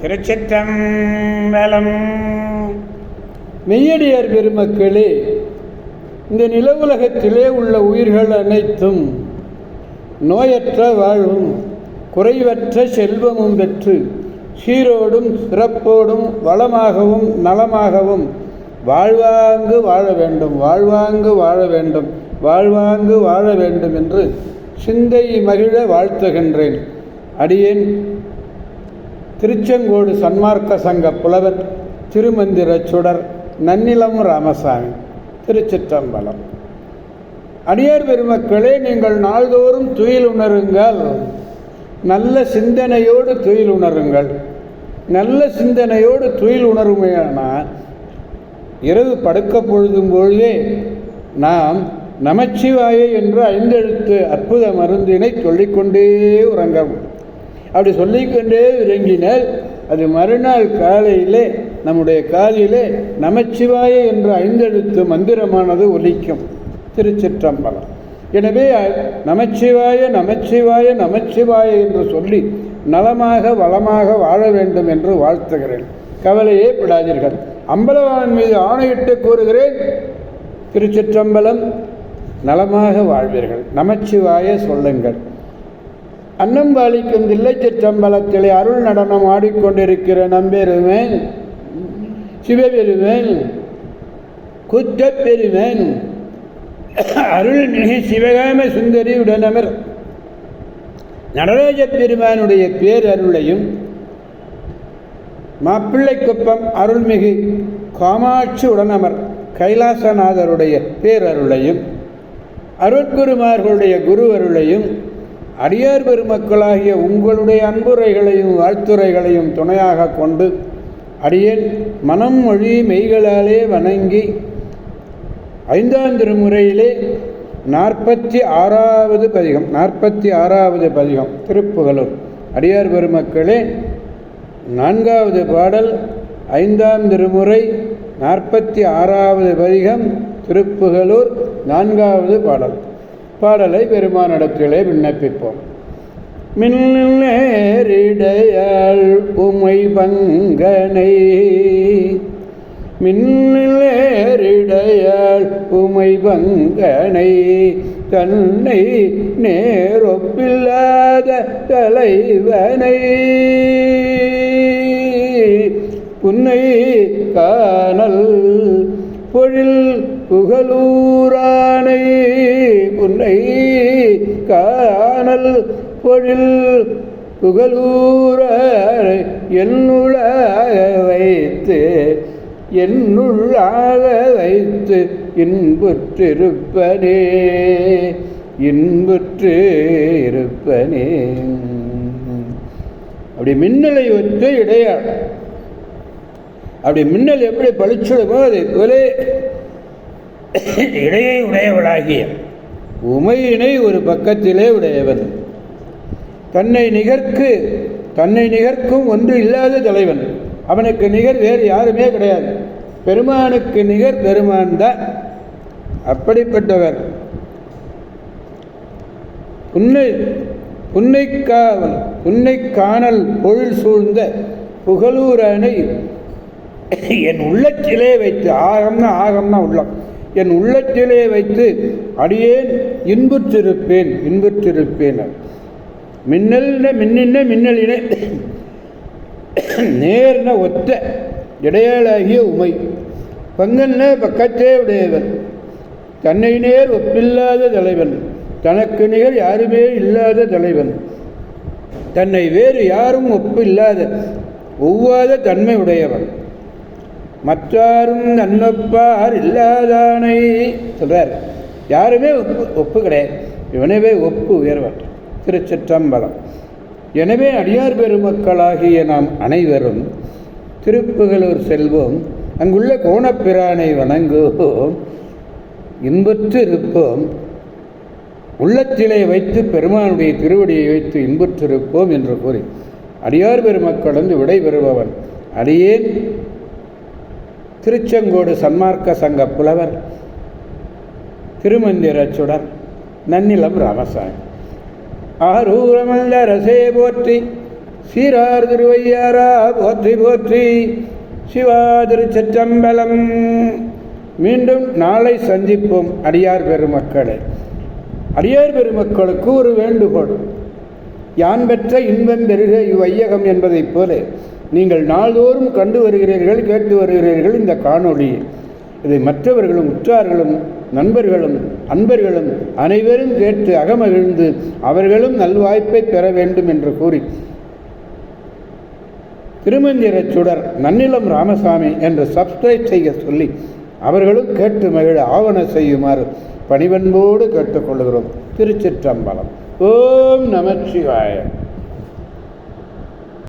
திருச்சிற்றம்பலம். மெய்யடியார் பெருமக்களே, இந்த நிலவுலகத்திலே உள்ள உயிர்கள் அனைத்தும் நோயற்ற வாழ்வும் குறைவற்ற செல்வமும் பெற்று சீரோடும் சிறப்போடும் வளமாகவும் நலமாகவும் வாழ்வாங்கு வாழ வேண்டும், வாழ்வாங்கு வாழ வேண்டும், வாழ்வாங்கு வாழ வேண்டும் என்று சிந்தை மகிழ வாழ்த்துகின்றேன். அடியேன் திருச்செங்கோடு சன்மார்க்க சங்க புலவர் திருமந்திர சுடர் நன்னிலம் ராமசாமி. திருச்சிற்றம்பலம். அடியார் பெருமக்களே, நீங்கள் நாள்தோறும் துயில் உணருங்கள். நல்ல சிந்தனையோடு துயில் உணருங்கள். நல்ல சிந்தனையோடு துயில் உணருமையானால் இரவு படுக்க பொழுதும் பொழுதே நாம் நமச்சிவாய என்ற 5 எழுத்து அற்புத மருந்தினை சொல்லிக்கொண்டே உறங்கவும். அப்படி சொல்லிக்கொண்டே இறங்கினால் அது மறுநாள் காலையிலே நம்முடைய காதிலே நமச்சிவாய என்ற 5 எழுத்து மந்திரமானது ஒலிக்கும். திருச்சிற்றம்பலம். எனவே நமச்சிவாய நமச்சிவாய நமச்சிவாய என்று சொல்லி நலமாக வளமாக வாழ வேண்டும் என்று வாழ்த்துகிறேன். கவலையே விடாதீர்கள். அம்பலவாணன் மீது ஆணையிட்டு கூறுகிறேன், திருச்சிற்றம்பலம், நலமாக வாழ்வீர்கள். நமச்சிவாய சொல்லுங்கள். அன்னம்பாலிக்கும் தில்லை சிற்றம்பலத்திலே அருள் நடனம் ஆடிக்கொண்டிருக்கிற நம்பெருமேன், சிவபெருமேன், குற்றப்பெருமேன், அருள்மிகு சிவகாம சுந்தரி உடனமர் நடராஜ பெருமானுடைய பேரருளையும் மாப்பிள்ளைக்குப்பம் அருள்மிகு காமாட்சி உடனமர் கைலாசநாதருடைய பேரருளையும் அருட்குருமார்களுடைய குரு அருளையும் அடியார் பெருமக்களாகிய உங்களுடைய அன்புரைகளையும் வாழ்த்துரைகளையும் துணையாக கொண்டு அடியேன் மனம் மொழி மெய்களாலே வணங்கி 5ஆம் திருமுறையிலே 46வது பதிகம் திருப்புகலூர். அடியார் பெருமக்களே, 4வது பாடல் 5ஆம் திருமுறை 46வது பதிகம் திருப்புகலூர் 4வது பாடலை பெருமானிடத்திலே விண்ணப்பிப்போம். மின்னேரிடையாள் உமை பங்கனை, மின்னேரிடையாள் உமை பங்கனை, தன்னை நேரொப்பில்லாத தலைவனை, புன்னை காணல் பொழில் புகழூரானை, புன்னை காணல் பொழில் புகழூரானை, என்னுள்ளாக வைத்து இன்புற்றிருப்பனே, இன்புற்று இருப்பனே. அப்படி மின்னலை ஒத்து இடையாள். அப்படி மின்னல் எப்படி பளிச்சிடுமோ அதை போல இடையை உடையவளாகிய உமையினை ஒரு பக்கத்திலே உடையவன், தன்னை நிகர்க்கும் ஒன்று இல்லாத தலைவன். அவனுக்கு நிகர் வேறு யாருமே கிடையாது. பெருமானுக்கு நிகர் பெருமான் தான். அப்படிப்பட்டவர் புன்னை காணல் பொழில் சூழ்ந்த புகழூரானை என் உள்ளத்திலே வைத்து, ஆகம்னா உள்ளம், என் உள்ளத்திலே வைத்து அடியேன் இன்புற்றிருப்பேன். மின்னலின நேர்ன ஒத்த இடையாளாகிய உமை, பங்கன்ன பக்கத்தே உடையவன், தன்னை நேர் ஒப்பில்லாத தலைவன், தனக்கு நிகர் யாருமே இல்லாத தலைவன், தன்னை வேறு யாரும் ஒவ்வாத தன்மை உடையவன், மற்றாரும் தன்னொப்பார் இல்லாதானை சொல்றார். யாருமே ஒப்பு கிடையாது, இவனவே ஒப்பு உயர்வன். திருச்சிற்றம்பலம். எனவே அடியார் பெருமக்களாகிய நாம் அனைவரும் திருப்புகலூர் செல்வோம், அங்குள்ள கோணப்பிரானை வணங்குவோம், இன்புற்று இருப்போம், உள்ளத்திலே வைத்து பெருமானுடைய திருவடியை வைத்து இன்புற்றிருப்போம் என்று கூறி அடியார் பெருமக்களந்து விடைபெறுபவன் அடியேன் திருச்செங்கோடு சன்மார்க்க சங்க புலவர் திருமந்திர சுடர் நன்னிலம் ராமசாமி. ஆரூரமல்ல ரசே போற்றி, சீரார் திருவையாரா போற்றி போற்றி. சிவா திருச்சிற்றம்பலம். மீண்டும் நாளை சந்திப்போம். அடியார் பெருமக்களே, அடியார் பெருமக்களுக்கு ஒரு வேண்டுகோள். யான் பெற்ற இன்பம் பெருக இவ்வையகம் என்பதைப் போல நீங்கள் நாள்தோறும் கண்டு வருகிறீர்கள், கேட்டு வருகிறீர்கள் இந்த காணொளி. இதை மற்றவர்களும் உற்றார்களும் நண்பர்களும் அன்பர்களும் அனைவரும் கேட்டு அகமகிழ்ந்து அவர்களும் நல்வாய்ப்பை பெற வேண்டும் என்று கூறி, திருமந்திரச் சுடர் நன்னிலம் ராமசாமி என்று சப்ஸ்கிரைப் செய்ய சொல்லி அவர்களும் கேட்டு மகிழ ஆவண செய்யுமாறு பணிவன்போடு கேட்டுக்கொள்கிறோம். திருச்சிற்றம்பலம். ஓம் நமச்சிவாய.